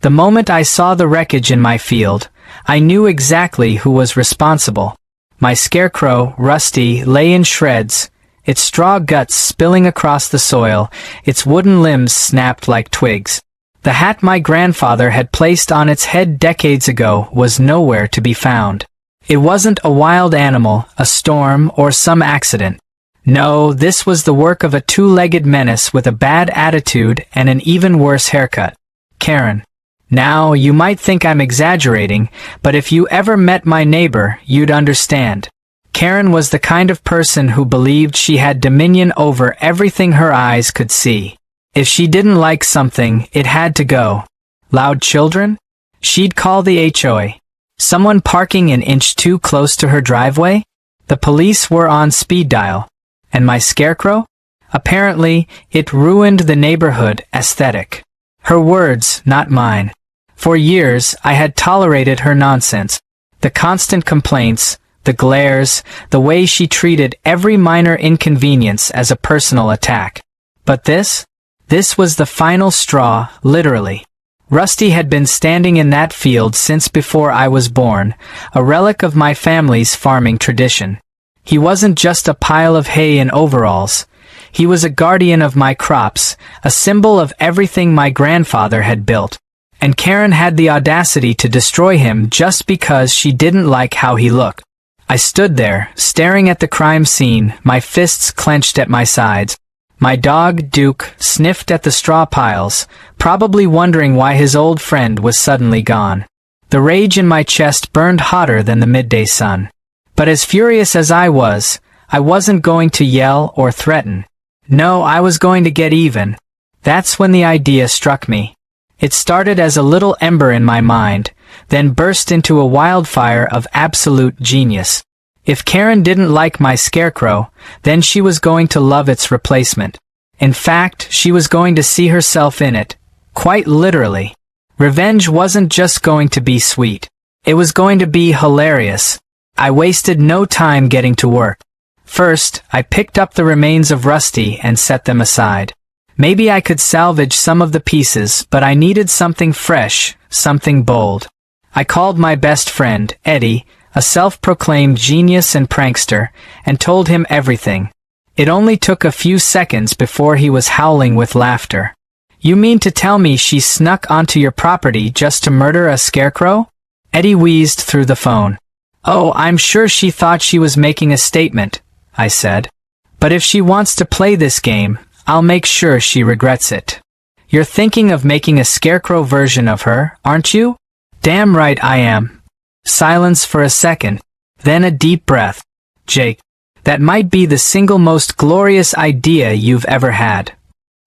The moment I saw the wreckage in my field, I knew exactly who was responsible. My scarecrow, Rusty, lay in shreds, its straw guts spilling across the soil, its wooden limbs snapped like twigs. The hat my grandfather had placed on its head decades ago was nowhere to be found. It wasn't a wild animal, a storm, or some accident. No, this was the work of a two-legged menace with a bad attitude and an even worse haircut. Karen. Now, you might think I'm exaggerating, but if you ever met my neighbor, you'd understand. Karen was the kind of person who believed she had dominion over everything her eyes could see. If she didn't like something, it had to go. Loud children? She'd call the HOA. Someone parking an inch too close to her driveway? The police were on speed dial. And my scarecrow? Apparently, it ruined the neighborhood aesthetic. Her words, not mine. For years, I had tolerated her nonsense. The constant complaints, the glares, the way she treated every minor inconvenience as a personal attack. But this was the final straw, literally. Rusty had been standing in that field since before I was born, a relic of my family's farming tradition. He wasn't just a pile of hay and overalls. He was a guardian of my crops, a symbol of everything my grandfather had built. And Karen had the audacity to destroy him just because she didn't like how he looked. I stood there, staring at the crime scene, my fists clenched at my sides. My dog, Duke, sniffed at the straw piles, probably wondering why his old friend was suddenly gone. The rage in my chest burned hotter than the midday sun. But as furious as I wasn't going to yell or threaten. No, I was going to get even. That's when the idea struck me. It started as a little ember in my mind, then burst into a wildfire of absolute genius. If Karen didn't like my scarecrow, then she was going to love its replacement. In fact, she was going to see herself in it. Quite literally. Revenge wasn't just going to be sweet. It was going to be hilarious. I wasted no time getting to work. First, I picked up the remains of Rusty and set them aside. Maybe I could salvage some of the pieces, but I needed something fresh, something bold. I called my best friend, Eddie, a self-proclaimed genius and prankster, and told him everything. It only took a few seconds before he was howling with laughter. "You mean to tell me she snuck onto your property just to murder a scarecrow?" Eddie wheezed through the phone. "Oh, I'm sure she thought she was making a statement," I said. "But if she wants to play this game, I'll make sure she regrets it." "You're thinking of making a scarecrow version of her, aren't you?" "Damn right I am." Silence for a second, then a deep breath. "Jake, that might be the single most glorious idea you've ever had."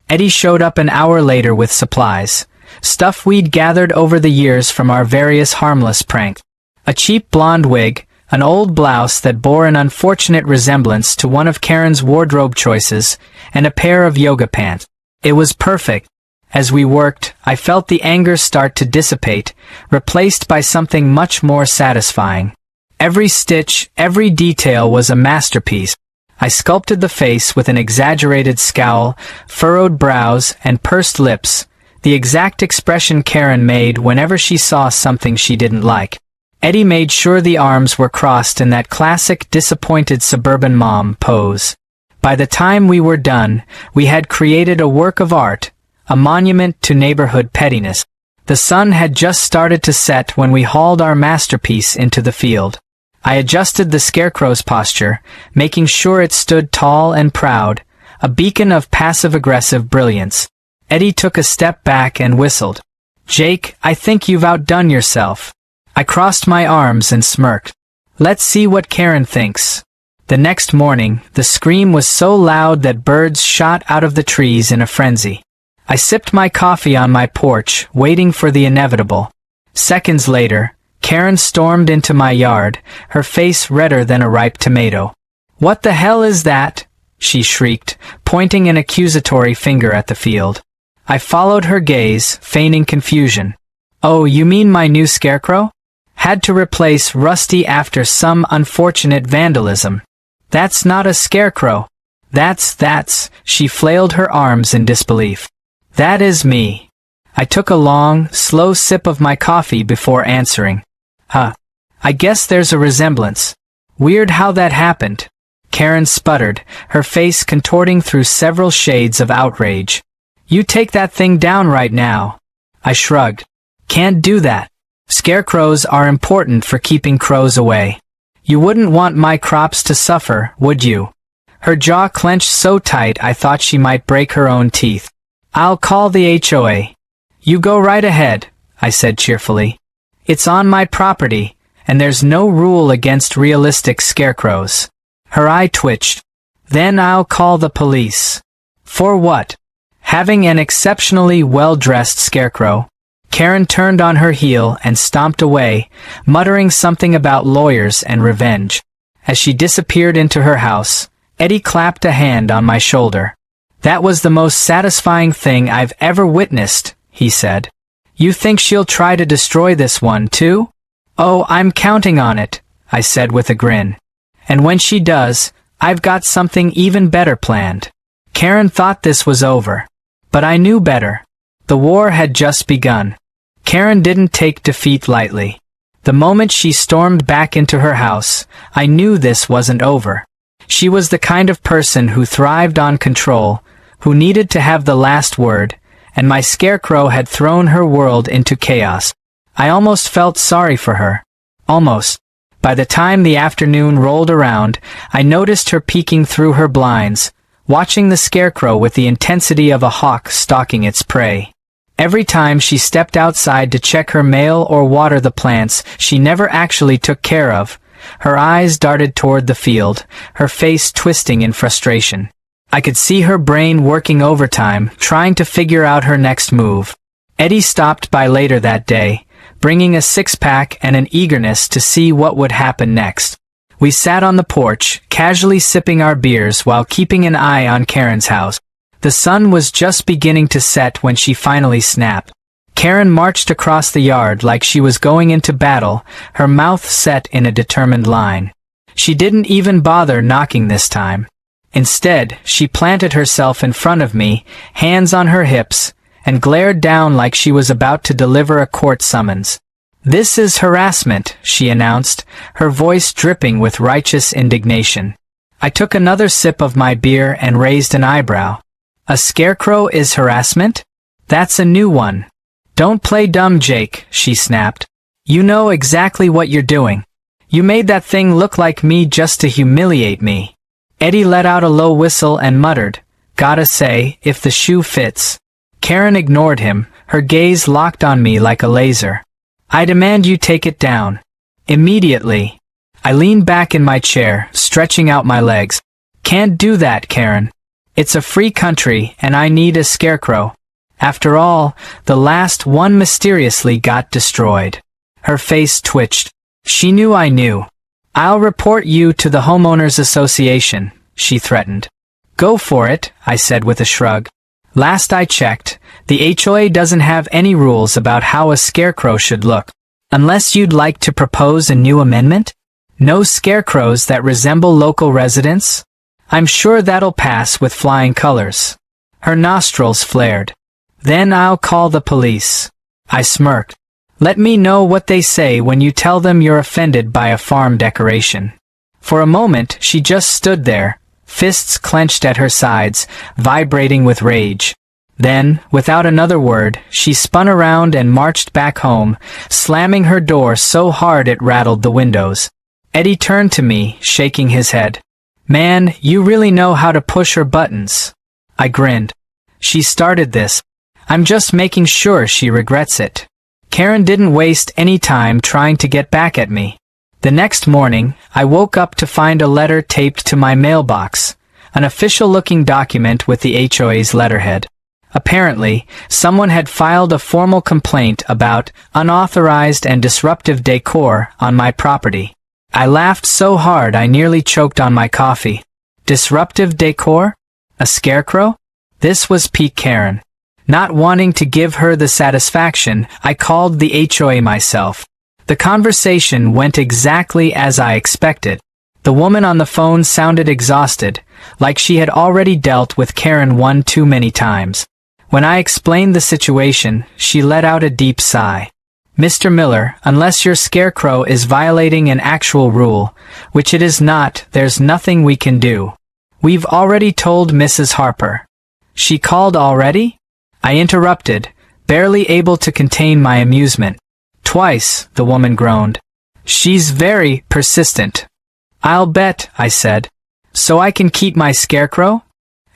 Eddie showed up an hour later with supplies. Stuff we'd gathered over the years from our various harmless pranks. A cheap blonde wig, an old blouse that bore an unfortunate resemblance to one of Karen's wardrobe choices, and a pair of yoga pants. It was perfect. As we worked, I felt the anger start to dissipate, replaced by something much more satisfying. Every stitch, every detail was a masterpiece. I sculpted the face with an exaggerated scowl, furrowed brows, and pursed lips, the exact expression Karen made whenever she saw something she didn't like. Eddie made sure the arms were crossed in that classic disappointed suburban mom pose. By the time we were done, we had created a work of art, a monument to neighborhood pettiness. The sun had just started to set when we hauled our masterpiece into the field. I adjusted the scarecrow's posture, making sure it stood tall and proud, a beacon of passive-aggressive brilliance. Eddie took a step back and whistled. "Jake, I think you've outdone yourself." I crossed my arms and smirked. "Let's see what Karen thinks." The next morning, the scream was so loud that birds shot out of the trees in a frenzy. I sipped my coffee on my porch, waiting for the inevitable. Seconds later, Karen stormed into my yard, her face redder than a ripe tomato. "What the hell is that?" she shrieked, pointing an accusatory finger at the field. I followed her gaze, feigning confusion. "Oh, you mean my new scarecrow? Had to replace Rusty after some unfortunate vandalism. That's not a scarecrow. That's, she flailed her arms in disbelief. That is me. I took a long, slow sip of my coffee before answering. I guess there's a resemblance. Weird how that happened. Karen sputtered, her face contorting through several shades of outrage. You take that thing down right now. I shrugged. Can't do that. Scarecrows are important for keeping crows away. You wouldn't want my crops to suffer, would you? Her jaw clenched so tight I thought she might break her own teeth. I'll call the HOA. You go right ahead, I said cheerfully. It's on my property, and there's no rule against realistic scarecrows. Her eye twitched. Then I'll call the police. For what? Having an exceptionally well-dressed scarecrow. Karen turned on her heel and stomped away, muttering something about lawyers and revenge. As she disappeared into her house, Eddie clapped a hand on my shoulder. That was the most satisfying thing I've ever witnessed, he said. You think she'll try to destroy this one, too? Oh, I'm counting on it, I said with a grin. And when she does, I've got something even better planned. Karen thought this was over. But I knew better. The war had just begun. Karen didn't take defeat lightly. The moment she stormed back into her house, I knew this wasn't over. She was the kind of person who thrived on control, who needed to have the last word, and my scarecrow had thrown her world into chaos. I almost felt sorry for her. Almost. By the time the afternoon rolled around, I noticed her peeking through her blinds, watching the scarecrow with the intensity of a hawk stalking its prey. Every time she stepped outside to check her mail or water the plants she never actually took care of, her eyes darted toward the field, her face twisting in frustration. I could see her brain working overtime, trying to figure out her next move. Eddie stopped by later that day, bringing a six-pack and an eagerness to see what would happen next. We sat on the porch, casually sipping our beers while keeping an eye on Karen's house. The sun was just beginning to set when she finally snapped. Karen marched across the yard like she was going into battle, her mouth set in a determined line. She didn't even bother knocking this time. Instead, she planted herself in front of me, hands on her hips, and glared down like she was about to deliver a court summons. "This is harassment," she announced, her voice dripping with righteous indignation. I took another sip of my beer and raised an eyebrow. "A scarecrow is harassment? That's a new one." "Don't play dumb, Jake," she snapped. "You know exactly what you're doing. You made that thing look like me just to humiliate me." Eddie let out a low whistle and muttered, "Gotta say, if the shoe fits." Karen ignored him, her gaze locked on me like a laser. "I demand you take it down. Immediately." I leaned back in my chair, stretching out my legs. "Can't do that, Karen. It's a free country, and I need a scarecrow. After all, the last one mysteriously got destroyed." Her face twitched. She knew I knew. "I'll report you to the Homeowners Association," she threatened. "Go for it," I said with a shrug. "Last I checked, the HOA doesn't have any rules about how a scarecrow should look. Unless you'd like to propose a new amendment? No scarecrows that resemble local residents? I'm sure that'll pass with flying colors." Her nostrils flared. "Then I'll call the police." I smirked. "Let me know what they say when you tell them you're offended by a farm decoration." For a moment, she just stood there, fists clenched at her sides, vibrating with rage. Then, without another word, she spun around and marched back home, slamming her door so hard it rattled the windows. Eddie turned to me, shaking his head. "Man, you really know how to push her buttons." I grinned. "She started this. I'm just making sure she regrets it." Karen didn't waste any time trying to get back at me. The next morning, I woke up to find a letter taped to my mailbox, an official-looking document with the HOA's letterhead. Apparently, someone had filed a formal complaint about unauthorized and disruptive decor on my property. I laughed so hard I nearly choked on my coffee. Disruptive decor? A scarecrow? This was peak Karen. Not wanting to give her the satisfaction, I called the HOA myself. The conversation went exactly as I expected. The woman on the phone sounded exhausted, like she had already dealt with Karen one too many times. When I explained the situation, she let out a deep sigh. Mr. Miller, unless your Scarecrow is violating an actual rule, which it is not, there's nothing we can do. We've already told Mrs. Harper. She called already? I interrupted, barely able to contain my amusement. Twice, the woman groaned. She's very persistent. I'll bet, I said. So I can keep my Scarecrow?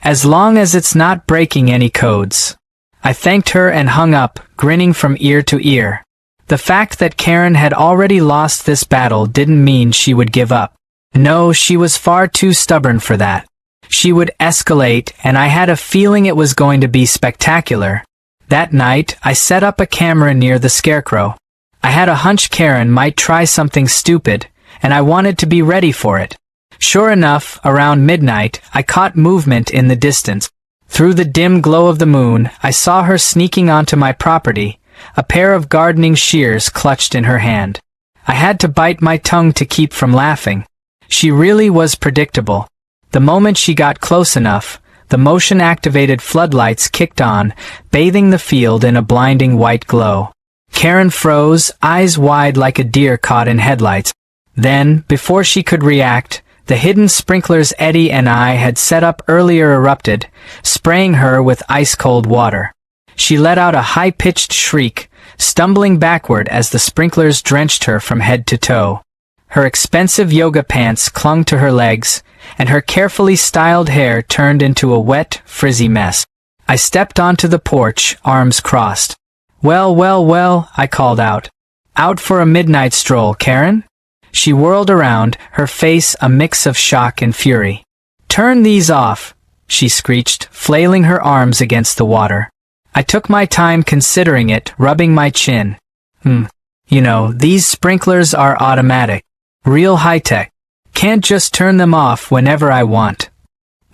As long as it's not breaking any codes. I thanked her and hung up, grinning from ear to ear. The fact that Karen had already lost this battle didn't mean she would give up. No, she was far too stubborn for that. She would escalate, and I had a feeling it was going to be spectacular. That night, I set up a camera near the Scarecrow. I had a hunch Karen might try something stupid, and I wanted to be ready for it. Sure enough, around midnight, I caught movement in the distance. Through the dim glow of the moon, I saw her sneaking onto my property, a pair of gardening shears clutched in her hand. I had to bite my tongue to keep from laughing. She really was predictable. The moment she got close enough, the motion-activated floodlights kicked on, bathing the field in a blinding white glow. Karen froze, eyes wide like a deer caught in headlights. Then, before she could react, the hidden sprinklers Eddie and I had set up earlier erupted, spraying her with ice-cold water. She let out a high-pitched shriek, stumbling backward as the sprinklers drenched her from head to toe. Her expensive yoga pants clung to her legs, and her carefully styled hair turned into a wet, frizzy mess. I stepped onto the porch, arms crossed. Well, well, well, I called out. Out for a midnight stroll, Karen? She whirled around, her face a mix of shock and fury. Turn these off, she screeched, flailing her arms against the water. I took my time considering it, rubbing my chin. You know, these sprinklers are automatic. Real high-tech. Can't just turn them off whenever I want.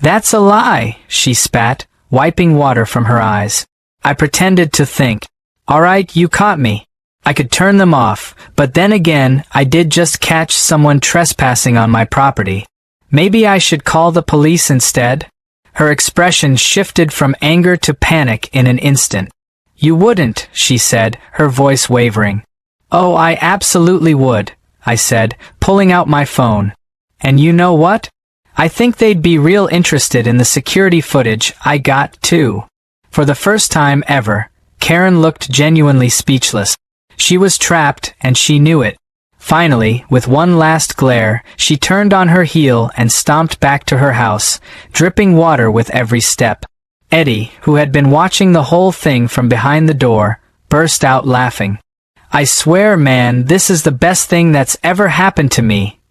That's a lie, she spat, wiping water from her eyes. I pretended to think. All right, you caught me. I could turn them off, but then again, I did just catch someone trespassing on my property. Maybe I should call the police instead? Her expression shifted from anger to panic in an instant. You wouldn't, she said, her voice wavering. Oh, I absolutely would, I said, pulling out my phone. And you know what? I think they'd be real interested in the security footage I got, too. For the first time ever, Karen looked genuinely speechless. She was trapped, and she knew it. Finally, with one last glare, she turned on her heel and stomped back to her house, dripping water with every step. Eddie, who had been watching the whole thing from behind the door, burst out laughing. I swear, man, this is the best thing that's ever happened to me,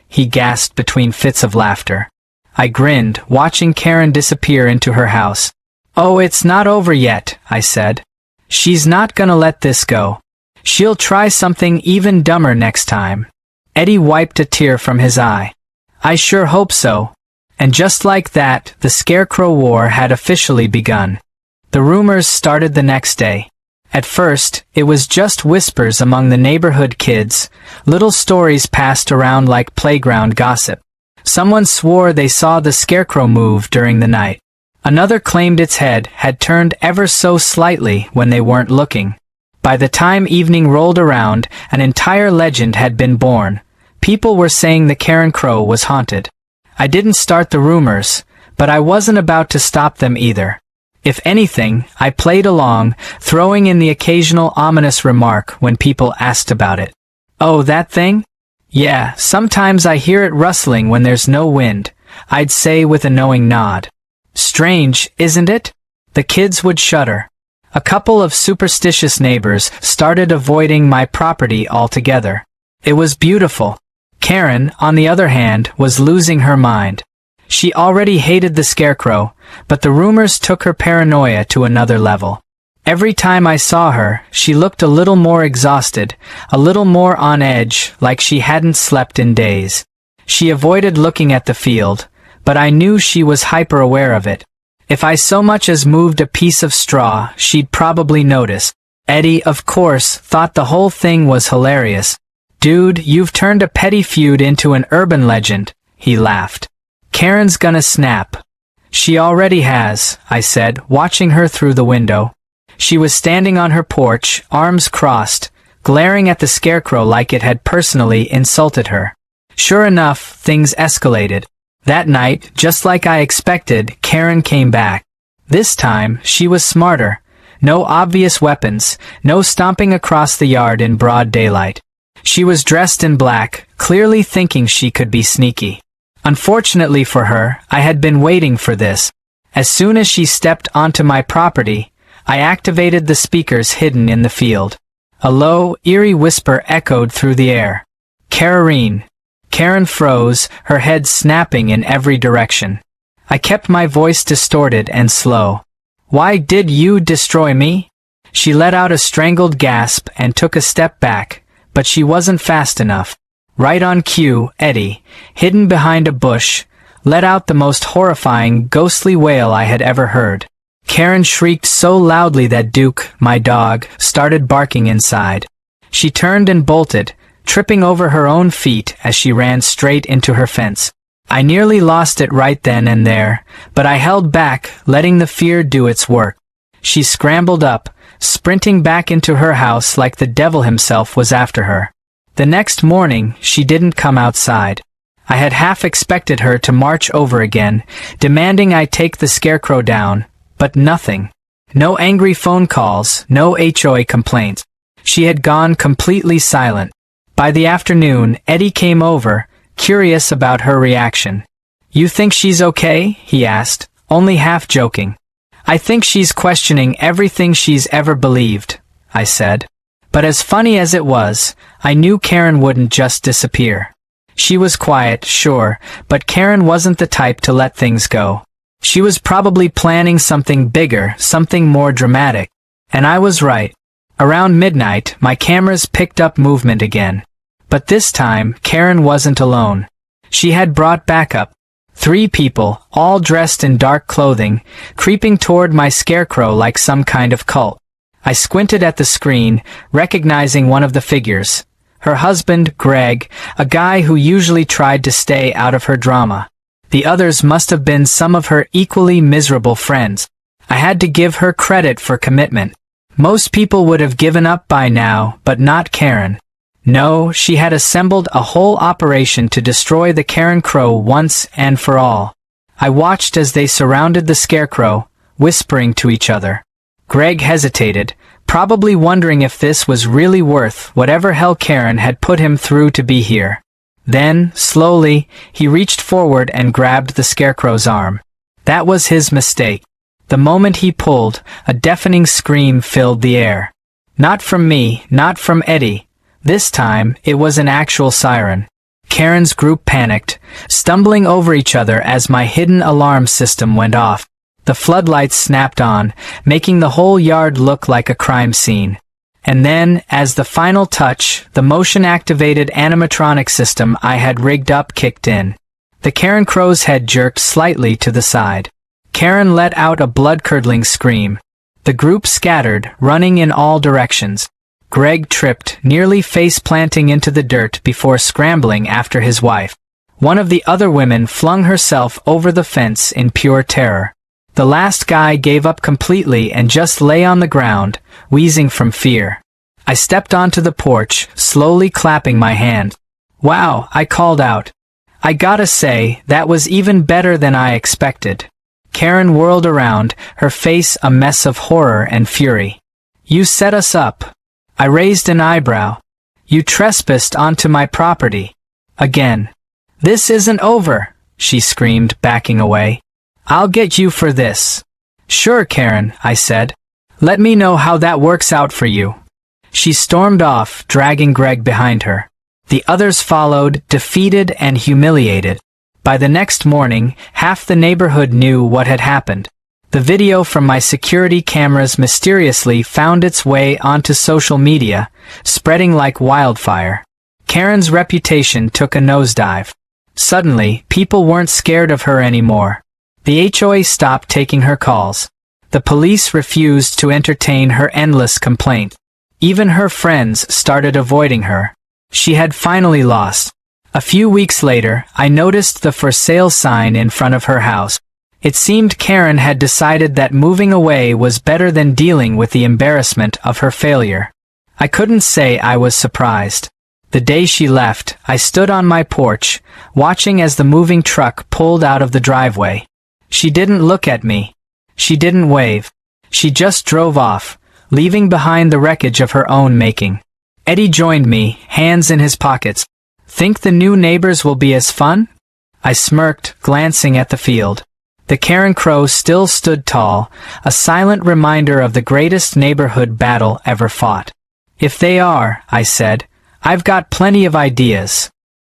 he gasped between fits of laughter. I grinned, watching Karen disappear into her house. Oh, it's not over yet, I said. She's not gonna let this go. She'll try something even dumber next time. Eddie wiped a tear from his eye. I sure hope so. And just like that, the Scarecrow War had officially begun. The rumors started the next day. At first, it was just whispers among the neighborhood kids. Little stories passed around like playground gossip. Someone swore they saw the Scarecrow move during the night. Another claimed its head had turned ever so slightly when they weren't looking. By the time evening rolled around, an entire legend had been born. People were saying the Scarecrow was haunted. I didn't start the rumors, but I wasn't about to stop them either. If anything, I played along, throwing in the occasional ominous remark when people asked about it. Oh, that thing? Yeah, sometimes I hear it rustling when there's no wind, I'd say with a knowing nod. Strange, isn't it? The kids would shudder. A couple of superstitious neighbors started avoiding my property altogether. It was beautiful. Karen, on the other hand, was losing her mind. She already hated the Scarecrow, but the rumors took her paranoia to another level. Every time I saw her, she looked a little more exhausted, a little more on edge, like she hadn't slept in days. She avoided looking at the field, but I knew she was hyper-aware of it. If I so much as moved a piece of straw, she'd probably notice. Eddie, of course, thought the whole thing was hilarious. Dude, you've turned a petty feud into an urban legend, he laughed. Karen's gonna snap. She already has, I said, watching her through the window. She was standing on her porch, arms crossed, glaring at the Scarecrow like it had personally insulted her. Sure enough, things escalated. That night, just like I expected, Karen came back. This time, she was smarter. No obvious weapons, no stomping across the yard in broad daylight. She was dressed in black, clearly thinking she could be sneaky. Unfortunately for her, I had been waiting for this. As soon as she stepped onto my property, I activated the speakers hidden in the field. A low, eerie whisper echoed through the air. "Karine." Karen froze, her head snapping in every direction. I kept my voice distorted and slow. "Why did you destroy me?" She let out a strangled gasp and took a step back, but she wasn't fast enough. Right on cue, Eddie, hidden behind a bush, let out the most horrifying, ghostly wail I had ever heard. Karen shrieked so loudly that Duke, my dog, started barking inside. She turned and bolted, tripping over her own feet as she ran straight into her fence. I nearly lost it right then and there, but I held back, letting the fear do its work. She scrambled up, sprinting back into her house like the devil himself was after her. The next morning, she didn't come outside. I had half expected her to march over again, demanding I take the Scarecrow down, but nothing. No angry phone calls, no HOA complaints. She had gone completely silent. By the afternoon, Eddie came over, curious about her reaction. "You think she's okay?" he asked, only half joking. "I think she's questioning everything she's ever believed," I said. But as funny as it was, I knew Karen wouldn't just disappear. She was quiet, sure, but Karen wasn't the type to let things go. She was probably planning something bigger, something more dramatic. And I was right. Around midnight, my cameras picked up movement again. But this time, Karen wasn't alone. She had brought backup. 3 people, all dressed in dark clothing, creeping toward my Scarecrow like some kind of cult. I squinted at the screen, recognizing one of the figures. Her husband, Greg, a guy who usually tried to stay out of her drama. The others must have been some of her equally miserable friends. I had to give her credit for commitment. Most people would have given up by now, but not Karen. No, she had assembled a whole operation to destroy the Karen Crow once and for all. I watched as they surrounded the Scarecrow, whispering to each other. Greg hesitated, probably wondering if this was really worth whatever hell Karen had put him through to be here. Then, slowly, he reached forward and grabbed the Scarecrow's arm. That was his mistake. The moment he pulled, a deafening scream filled the air. Not from me, not from Eddie. This time, it was an actual siren. Karen's group panicked, stumbling over each other as my hidden alarm system went off. The floodlights snapped on, making the whole yard look like a crime scene. And then, as the final touch, the motion-activated animatronic system I had rigged up kicked in. The Karen Crow's head jerked slightly to the side. Karen let out a blood-curdling scream. The group scattered, running in all directions. Greg tripped, nearly face-planting into the dirt before scrambling after his wife. One of the other women flung herself over the fence in pure terror. The last guy gave up completely and just lay on the ground, wheezing from fear. I stepped onto the porch, slowly clapping my hand. "Wow," I called out. "I gotta say, that was even better than I expected." Karen whirled around, her face a mess of horror and fury. "You set us up." I raised an eyebrow. "You trespassed onto my property." Again. "This isn't over," she screamed, backing away. "I'll get you for this." "Sure, Karen," I said. "Let me know how that works out for you." She stormed off, dragging Greg behind her. The others followed, defeated and humiliated. By the next morning, half the neighborhood knew what had happened. The video from my security cameras mysteriously found its way onto social media, spreading like wildfire. Karen's reputation took a nosedive. Suddenly, people weren't scared of her anymore. The HOA stopped taking her calls. The police refused to entertain her endless complaint. Even her friends started avoiding her. She had finally lost. A few weeks later, I noticed the for sale sign in front of her house. It seemed Karen had decided that moving away was better than dealing with the embarrassment of her failure. I couldn't say I was surprised. The day she left, I stood on my porch, watching as the moving truck pulled out of the driveway. She didn't look at me. She didn't wave. She just drove off, leaving behind the wreckage of her own making. Eddie joined me, hands in his pockets. "Think the new neighbors will be as fun?" I smirked, glancing at the field. The Scarecrow still stood tall, a silent reminder of the greatest neighborhood battle ever fought. "If they are," I said, "I've got plenty of ideas."